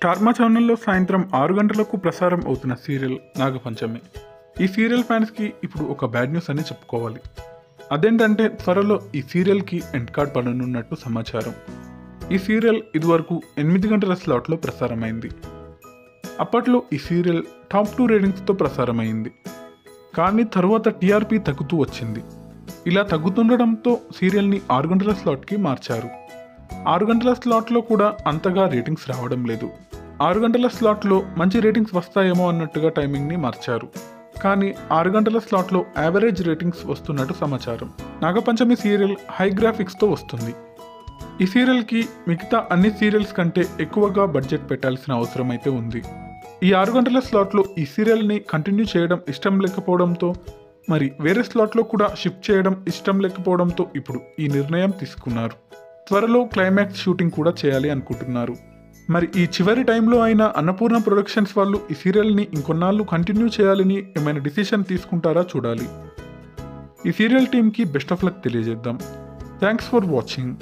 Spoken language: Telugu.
స్టార్ మా ఛానల్లో సాయంత్రం 6 గంటలకు ప్రసారం అవుతున్న సీరియల్ నాగపంచమి. ఈ సీరియల్ ఫ్యాన్స్కి ఇప్పుడు ఒక బ్యాడ్ న్యూస్ అని చెప్పుకోవాలి. అదేంటంటే త్వరలో ఈ సీరియల్కి ఎండ్ కార్డ్ పడనున్నట్టు సమాచారం. ఈ సీరియల్ ఇదివరకు 8 గంటల స్లాట్లో ప్రసారమైంది. అప్పట్లో ఈ సీరియల్ టాప్ 2 రేటింగ్స్తో ప్రసారమైంది. కానీ తర్వాత టీఆర్పీ తగ్గుతూ వచ్చింది. ఇలా తగ్గుతుండడంతో సీరియల్ని 6 గంటల స్లాట్కి మార్చారు. 6 గంటల స్లాట్లో కూడా అంతగా రేటింగ్స్ రావడం లేదు. 6 గంటల స్లాట్లో మంచి రేటింగ్స్ వస్తాయేమో అన్నట్టుగా టైమింగ్ని మార్చారు. కానీ 6 గంటల స్లాట్లో యావరేజ్ రేటింగ్స్ వస్తున్నట్టు సమాచారం. నాగపంచమి సీరియల్ హై గ్రాఫిక్స్తో వస్తుంది. ఈ సీరియల్కి మిగతా అన్ని సీరియల్స్ కంటే ఎక్కువగా బడ్జెట్ పెట్టాల్సిన అవసరం అయితే ఉంది. ఈ 6 గంటల స్లాట్లో ఈ సీరియల్ని కంటిన్యూ చేయడం ఇష్టం లేకపోవడంతో, మరి వేరే స్లాట్లో కూడా షిఫ్ట్ చేయడం ఇష్టం లేకపోవడంతో ఇప్పుడు ఈ నిర్ణయం తీసుకున్నారు. త్వరలో క్లైమాక్స్ షూటింగ్ కూడా చేయాలి అనుకుంటున్నారు. మరి ఈ చివరి టైంలో అయినా అన్నపూర్ణ ప్రొడక్షన్స్ వాళ్ళు ఈ సీరియల్ని ఇంకొన్నాళ్ళు కంటిన్యూ చేయాలని ఏమైనా డిసిషన్ తీసుకుంటారా చూడాలి. ఈ సీరియల్ టీమ్కి బెస్ట్ ఆఫ్ లక్ తెలియజేద్దాం. Thanks for watching.